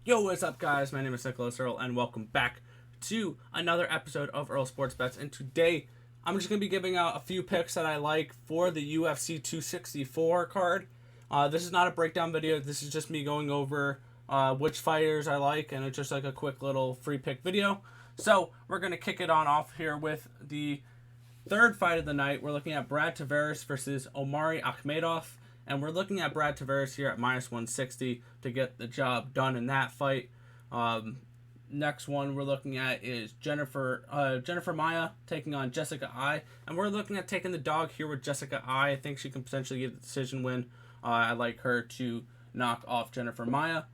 Yo, what's up, guys? My name is Nicholas Earl, and welcome back to another episode of Earl Sports Bets. And today, I'm just going to be giving out a few picks that I like for the UFC 264 card. This is not a breakdown video. This is just me going over which fighters I like, and it's just like a quick little free pick video. So, we're going to kick it on off here with the third fight of the night. We're looking at Brad Tavares versus Omari Akhmedov. And we're looking at Brad Tavares here at minus 160 to get the job done in that fight. Next one we're looking at is Jennifer Maia taking on Jessica Eye. And we're looking at taking the dog here with Jessica Eye. I think she can potentially get the decision win. I like her to knock off Jennifer Maia.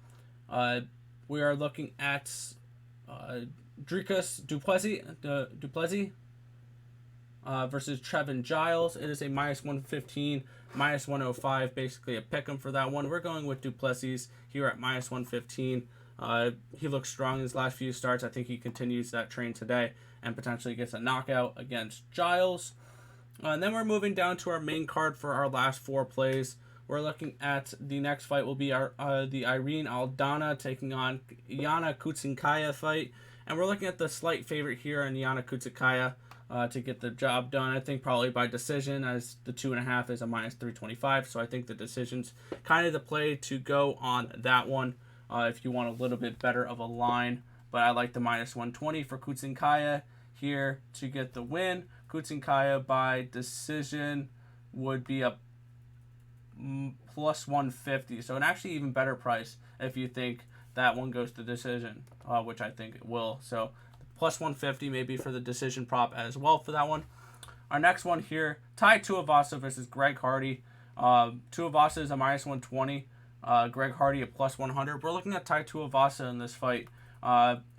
We are looking at Dricus Duplessis versus Trevin Giles. It is a minus 115, minus 105, basically a pick 'em for that one. We're going with Duplessis here at minus 115. He looks strong in his last few starts. I think he continues that train today and potentially gets a knockout against Giles. And then we're moving down to our main card for our last four plays. We're looking at the next fight will be the Irene Aldana taking on Yana Kunitskaya fight. And we're looking at the slight favorite here in Yana Kunitskaya to get the job done. I think probably by decision, as the 2.5 is a minus 325. So I think the decision's kind of the play to go on that one if you want a little bit better of a line. But I like the minus 120 for Kunitskaya here to get the win. Kunitskaya by decision would be a plus 150. So an actually even better price if you think that one goes to decision, which I think it will. So plus 150 maybe for the decision prop as well for that one. Our next one here, Tai Tuivasa versus Greg Hardy. Tuivasa is a minus 120. Greg Hardy a plus 100. We're looking at Tai Tuivasa in this fight.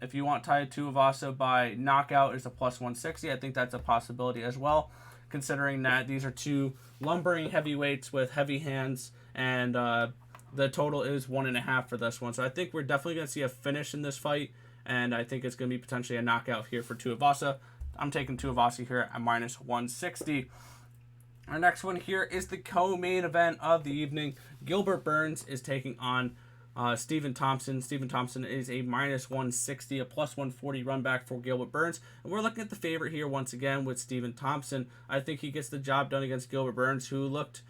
If you want Tai Tuivasa by knockout, is a plus 160. I think that's a possibility as well, considering that these are two lumbering heavyweights with heavy hands, and the total is 1.5 for this one. So I think we're definitely going to see a finish in this fight, and I think it's going to be potentially a knockout here for Tuivasa. I'm taking Tuivasa here at minus 160. Our next one here is the co-main event of the evening. Gilbert Burns is taking on Stephen Thompson. Stephen Thompson is a minus 160, a plus 140 run back for Gilbert Burns. And we're looking at the favorite here once again with Stephen Thompson. I think he gets the job done against Gilbert Burns, who looked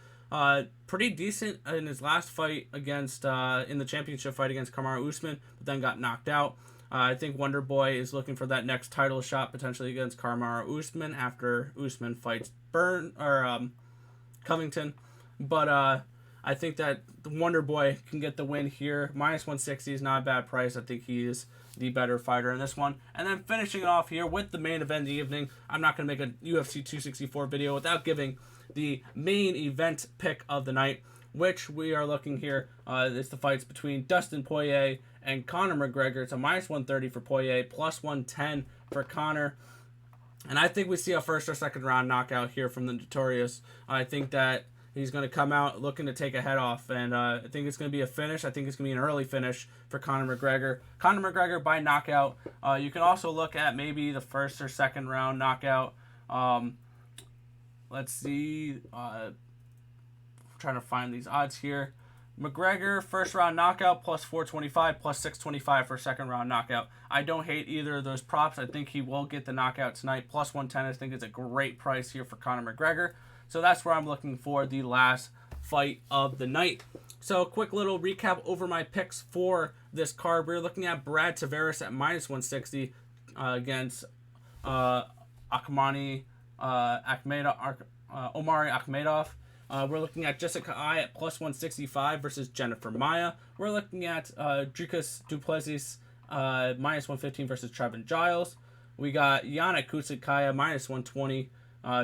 pretty decent in his last fight against in the championship fight against Kamaru Usman, but then got knocked out. I think Wonder Boy is looking for that next title shot potentially against Kamaru Usman after Usman fights Covington. But I think that Wonder Boy can get the win here. Minus 160 is not a bad price. I think he is the better fighter in this one. And then finishing it off here with the main event of the evening. I'm not going to make a UFC 264 video without giving the main event pick of the night, which we are looking here. It's the fights between Dustin Poirier and Conor McGregor. It's a minus 130 for Poirier, plus 110 for Conor. And I think we see a first or second round knockout here from the Notorious. I think that he's going to come out looking to take a head off, and I think it's going to be a finish. I think it's going to be an early finish for Conor McGregor. Conor McGregor by knockout. You can also look at maybe the first or second round knockout. Let's see. Trying to find these odds here. McGregor first round knockout plus 425, plus 625 for second round knockout. I don't hate either of those props. I think he will get the knockout tonight. Plus 110 I think is a great price here for Conor McGregor. So that's where I'm looking for the last fight of the night. So a quick little recap over my picks for this card. We're looking at Brad Tavares at minus 160 against Omari Akhmedov. We're looking at Jessica Eye at plus 165 versus Jennifer Maia. We're looking at Dricus Duplessis minus 115 versus Trevin Giles. We got Yana Kunitskaya minus 120.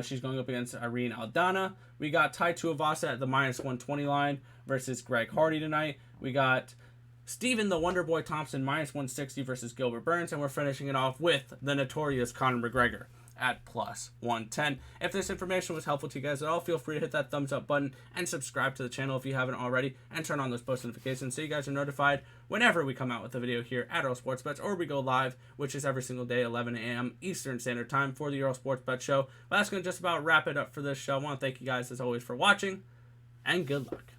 She's going up against Irene Aldana. We got Tai Tuivasa at the minus 120 line versus Greg Hardy tonight. We got Stephen the Wonder Boy Thompson minus 160 versus Gilbert Burns. And we're finishing it off with the Notorious Conor McGregor at plus 110. If this information was helpful to you guys at all, feel free to hit that thumbs up button and subscribe to the channel if you haven't already, and turn on those post notifications so you guys are notified whenever we come out with a video here at Earl Sports Bets, or we go live, which is every single day 11 a.m. Eastern Standard Time for the Earl Sports Bet Show. But that's going to just about wrap it up for this show. I want to thank you guys as always for watching, and good luck.